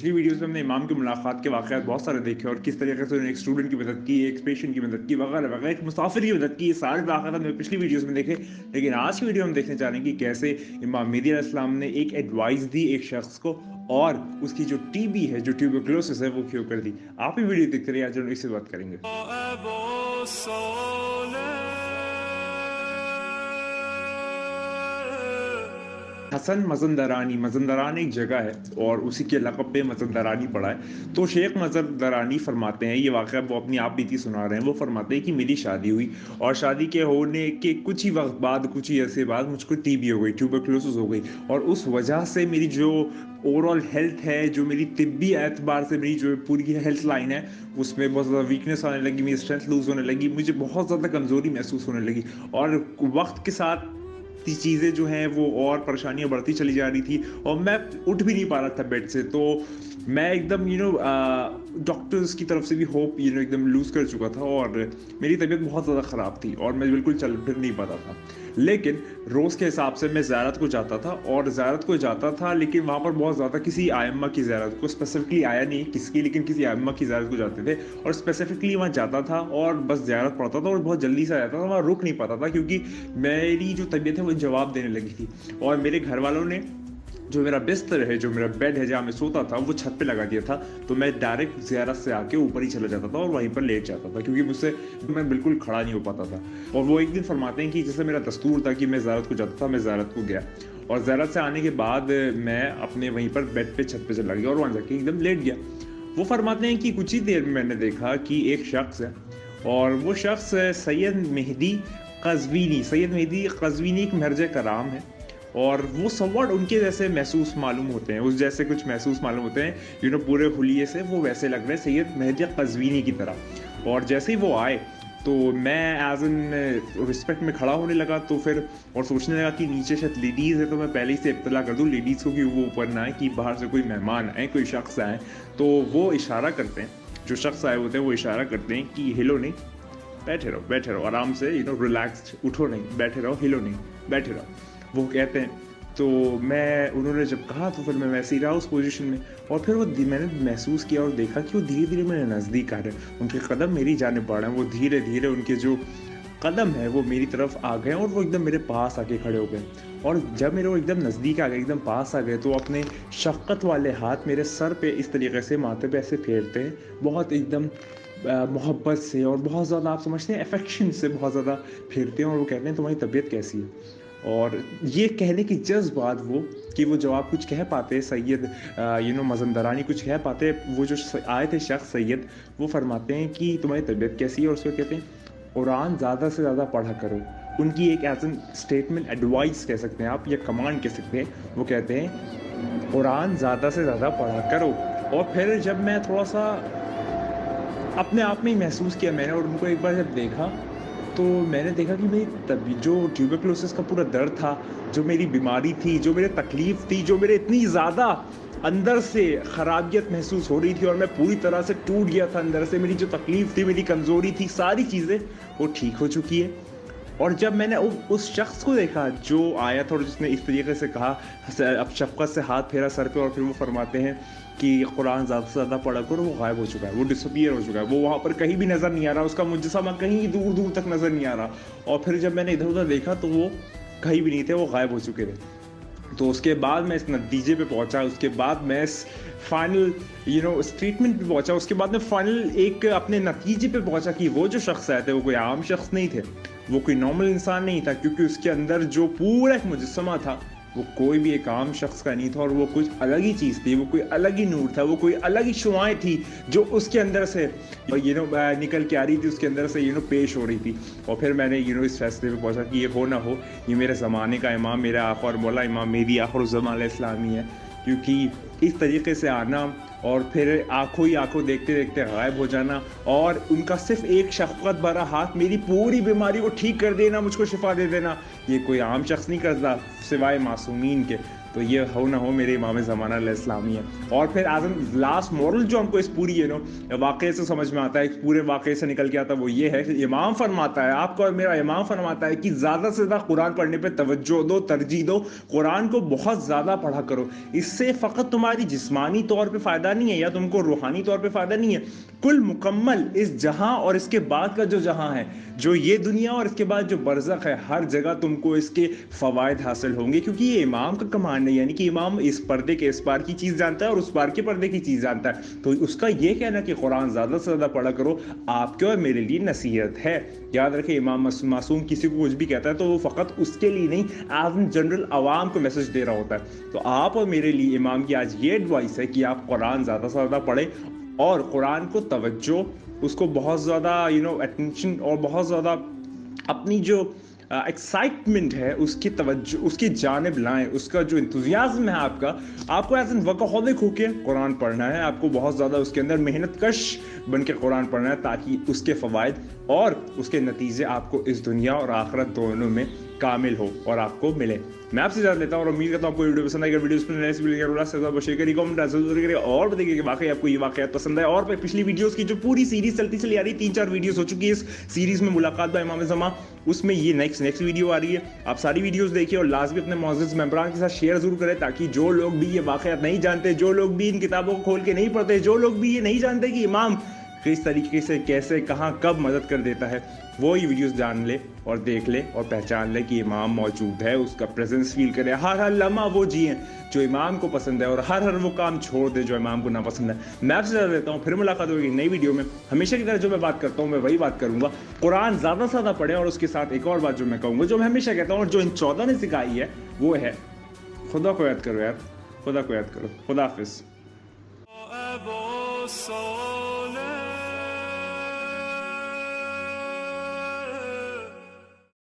पिछली वीडियोस में हमने इमाम की मुलाकात के वाक़यात बहुत सारे देखे और किस तरीके से उन्होंने एक स्टूडेंट की मदद की, एक पेशेंट की मदद की वगैरह वगैरह, एक मुसाफिर की मदद की। ये सारे वाक़यात हमने पिछली वीडियोस में देखे। लेकिन आज की वीडियो हम देखने जा रहे हैं कि कैसे इमाम मेहदी अलैहिस्सलाम ने एक एडवाइस दी एक शख्स को और उसकी जो टीबी है, जो ट्यूबरकुलोसिस है, वो क्योर कर दी। आप ही वीडियो देखते रहिए, आज हम इससे बात करेंगे। हसन मज़ंदरानी, मज़ंदरान एक जगह है और उसी के लक़ब पे मज़ंदरानी पड़ा है। तो शेख मज़ंदरानी फरमाते हैं, ये वाक़या वो अपनी आप बीती सुना रहे हैं। वो फरमाते हैं कि मेरी शादी हुई और शादी के होने के कुछ ही वक़्त बाद, कुछ ही अरसे बाद मुझको टीबी हो गई, ट्यूबरकुलोसिस हो गई और उस वजह से मेरी जो ओवरऑल हेल्थ है, जो मेरी तिब्बी एतबार से मेरी जो पूरी हेल्थ लाइन है, उसमें बहुत ज़्यादा वीकनेस आने लगी, मेरी स्ट्रेंथ लूज़ होने लगी, मुझे बहुत ज़्यादा कमज़ोरी महसूस होने लगी और वक़्त के साथ चीज़ें जो हैं वो और परेशानियाँ बढ़ती चली जा रही थी और मैं उठ भी नहीं पा रहा था बेड से। तो मैं एकदम डॉक्टर्स की तरफ से भी होप एकदम लूज़ कर चुका था और मेरी तबीयत बहुत ज़्यादा ख़राब थी और मैं बिल्कुल चल फिर नहीं पाता था। लेकिन रोज़ के हिसाब से मैं ज़ियारत को जाता था और ज़ियारत को जाता था, लेकिन वहाँ पर बहुत ज़्यादा किसी आयम्मा की ज़ियारत को, स्पेसिफिकली आया नहीं किसकी, लेकिन किसी आयम्मा की ज़ियारत को जाते थे और स्पेसिफिकली वहाँ जाता था और बस ज़ियारत पढ़ता था और बहुत जल्दी से आ जाता था। वहाँ रुक नहीं पाता था क्योंकि मेरी जो तबीयत है वो जवाब देने लगी थी और मेरे घर वालों ने जो मेरा बिस्तर है, जो मेरा बेड है जहाँ मैं सोता था, वो छत पे लगा दिया था। तो मैं डायरेक्ट ज़ियारत से आके ऊपर ही चला जाता था और वहीं पर लेट जाता था क्योंकि मुझसे मैं बिल्कुल खड़ा नहीं हो पाता था। और वो एक दिन फरमाते हैं कि जैसे मेरा दस्तूर था कि मैं ज़ियारत को जाता था, मैं ज़ियारत को गया और ज़ियारत से आने के बाद मैं अपने वहीं पर बेड पे छत पे चला गया और वहाँ जाके एकदम लेट गया। वो फरमाते हैं कि कुछ ही देर में मैंने देखा कि एक शख्स है और वो शख्स सैयद मेहदी कज़वीनी, सैयद मेहदी कज़वीनी एक मर्ज कराम है और वो समवॉट उनके जैसे महसूस मालूम होते हैं, उस जैसे कुछ महसूस मालूम होते हैं, पूरे हुलिये से वो वैसे लग रहे हैं सैयद मेहदी कज़वीनी की तरह। और जैसे ही वो आए तो मैं एज एन रिस्पेक्ट में खड़ा होने लगा तो फिर और सोचने लगा कि नीचे शायद लेडीज़ है तो मैं पहले ही से इब्तला कर दूँ लेडीज़ को कि वो ऊपर ना आए, कि बाहर से कोई मेहमान आए, कोई शख्स आए। तो वो इशारा करते हैं, जो शख्स आए होते हैं वो इशारा करते हैं कि हिलो नहीं, बैठे रहो आराम से, रिलैक्स्ड, उठो नहीं, बैठे रहो, हिलो नहीं, बैठे रहो, वो कहते हैं। तो उन्होंने जब कहा तो फिर मैं वैसे ही रहा उस पोजीशन में और फिर मैंने महसूस किया और देखा कि वो धीरे धीरे मेरे नज़दीक आ रहे हैं, उनके कदम मेरी जानिब बढ़ रहे हैं, वो धीरे धीरे उनके जो कदम है वो मेरी तरफ आ गए और वो एकदम मेरे पास आके खड़े हो गए। और जब मेरे वो एकदम नज़दीक आ गए, एकदम पास आ गए, तो अपने शफ़क़त वाले हाथ मेरे सर पे इस तरीके से, माथे पे ऐसे फेरते हैं, बहुत एकदम मोहब्बत से और बहुत ज़्यादा, आप समझते हैं, अफेक्शन से बहुत ज़्यादा फेरते हैं और वो कहते हैं तुम्हारी तबीयत कैसी है। और ये कहने की जस्ट बाद वो जवाब कुछ कह पाते, सैयद मज़ंदरानी कुछ कह पाते, वो जो आए थे शख्स सैयद, वो फरमाते हैं कि तुम्हारी तबीयत कैसी है और उसको कहते हैं कुरान ज़्यादा से ज़्यादा पढ़ा करो। उनकी एक एज एन स्टेटमेंट, एडवाइस कह सकते हैं आप या कमांड कह सकते हैं। वो कहते हैं कुरान ज़्यादा से ज़्यादा पढ़ा करो। और फिर जब मैं थोड़ा सा अपने आप में ही महसूस किया मैंने और उनको एक बार जब देखा तो मैंने देखा कि मेरी तभी जो ट्यूबरकुलोसिस का पूरा दर्द था, जो मेरी बीमारी थी, जो मेरी तकलीफ़ थी, जो मेरे इतनी ज़्यादा अंदर से ख़राबियत महसूस हो रही थी और मैं पूरी तरह से टूट गया था अंदर से, मेरी जो तकलीफ़ थी, मेरी कमज़ोरी थी, सारी चीज़ें वो ठीक हो चुकी है। और जब मैंने उस शख्स को देखा जो आया था और जिसने इस तरीके से कहा, अब शफ़क़त से हाथ फेरा सर पे और फिर वो फरमाते हैं कि कुरान ज़्यादा से ज़्यादा पढ़ा करो, वो गायब हो चुका है, वो डिसअपीयर हो चुका है, वो वहाँ पर कहीं भी नज़र नहीं आ रहा, उसका मुजस्समा कहीं दूर दूर तक नज़र नहीं आ रहा। और फिर जब मैंने इधर उधर देखा तो वो कहीं भी नहीं थे, वो गायब हो चुके थे। तो उसके बाद मैं इस नतीजे पे पहुंचा, उसके बाद मैं इस फाइनल स्टेटमेंट पे पहुंचा, उसके बाद मैं फाइनल एक अपने नतीजे पे पहुंचा कि वो जो शख्स आए थे वो कोई आम शख्स नहीं थे, वो कोई नॉर्मल इंसान नहीं था, क्योंकि उसके अंदर जो पूरा एक मुजस्समा था वो कोई भी एक आम शख्स का नहीं था और वो कुछ अलग ही चीज़ थी, वो कोई अलग ही नूर था, वो कोई अलग ही शुआएं थी जो उसके अंदर से निकल के आ रही थी, उसके अंदर से पेश हो रही थी। और फिर मैंने इस फैसले पे पहुंचा कि ये हो ना हो, ये मेरे ज़माने का इमाम, मेरा आखा और मौला इमाम मेहदी आखिरुज़्ज़मान इस्लामी है, क्योंकि इस तरीके से आना और फिर आंखों ही आंखों देखते देखते गायब हो जाना और उनका सिर्फ एक शफ़क़त भरा हाथ मेरी पूरी बीमारी को ठीक कर देना, मुझको शिफा दे देना, ये कोई आम शख्स नहीं करता सिवाय मासूमीन के। तो ये हो ना हो मेरे इमाम ज़माना इस्लामी है। और फिर एज एन लास्ट मॉरल जो हमको इस पूरी वाक़े से समझ में आता है, पूरे वाक़े से निकल के आता है, वो ये है कि इमाम फरमाता है, आपका और मेरा इमाम फरमाता है कि ज़्यादा से ज़्यादा कुरान पढ़ने पे तवज्जो दो, तरजीह दो, कुरान को बहुत ज़्यादा पढ़ा करो। इससे फ़कत तुम्हारी जिस्मानी तौर पे फ़ायदा नहीं है या तुमको रूहानी तौर पे फ़ायदा नहीं है, कुल मुकम्मल इस जहां और इसके बाद का जो जहां है, जो ये दुनिया और इसके बाद जो बरज़ख है, हर जगह तुमको इसके फ़वाइद हासिल होंगे, क्योंकि ये इमाम का कमांड है। यानी कि इमाम इस पर्दे के इस पार की चीज़ जानता है और उस पार के पर्दे की चीज़ जानता है। तो उसका ये कहना कि कुरान ज़्यादा से ज़्यादा पढ़ा करो आपके और मेरे लिए नसीहत है। याद रखें, इमाम मासूम किसी को कुछ भी कहता है तो वो फ़कत उसके लिए नहीं, एज एन जनरल आवाम को मैसेज दे रहा होता है। तो आप और मेरे लिए इमाम की आज ये एडवाइस है कि आप कुरान ज़्यादा से ज़्यादा पढ़ें और कुरान को तवज्जो, उसको बहुत ज़्यादा अटेंशन और बहुत ज़्यादा अपनी जो एक्साइटमेंट है उसकी तवज्जो उसकी जानिब लाएं। उसका जो इंतुजियाज्म है आपको एज एन वर्कहॉलिक होके कुरान पढ़ना है, आपको बहुत ज़्यादा उसके अंदर मेहनत कश बन के कुरान पढ़ना है, ताकि उसके फ़वाइद और उसके नतीजे आपको इस दुनिया और आखिरत दोनों में कामिल हो और आपको मिले। मैं आपसे इजाज़त लेता हूँ और उम्मीद करता हूँ आपको वीडियो पसंद आएगा। वीडियो शेयर करिए, कमेंट जरूर करिए और बताइए कि वाकई आपको ये वाक़यात पसंद है। और पिछली वीडियोस की जो पूरी सीरीज चलती चली आ रही, 3-4 वीडियोस हो चुकी है इस सीरीज में, मुलाकात बा इमाम ज़मा, उसमें ये नेक्स्ट वीडियो आ रही है। आप सारी वीडियोस देखिए और लास्ट भी अपने मुअज़्ज़िज़ मेंबरान के साथ शेयर जरूर करें, ताकि जो लोग भी ये वाक़यात नहीं जानते, जो लोग भी इन किताबों को खोल के नहीं पढ़ते, जो लोग भी ये नहीं जानते कि इमाम किस तरीके से, कैसे, कहाँ, कब मदद कर देता है, वो ये वीडियोस जान ले और देख ले और पहचान ले कि इमाम मौजूद है, उसका प्रेजेंस फील करे, हर लम्हा वो जिए जो इमाम को पसंद है और हर वो काम छोड़ दे जो इमाम को ना पसंद है। मैं आपसे ज़्यादा देता हूँ, फिर मुलाकात होगी नई वीडियो में। हमेशा की तरह जो मैं बात करता हूँ मैं वही बात करूँगा, कुरान ज़्यादा से ज़्यादा पढ़ें। और उसके साथ एक और बात जो मैं कहूँगा, जो मैं हमेशा कहता हूँ और जो इन 14 ने सिखाई है, वो है खुदा को याद करो यार, खुदा को याद करो। खुदा हाफिज़।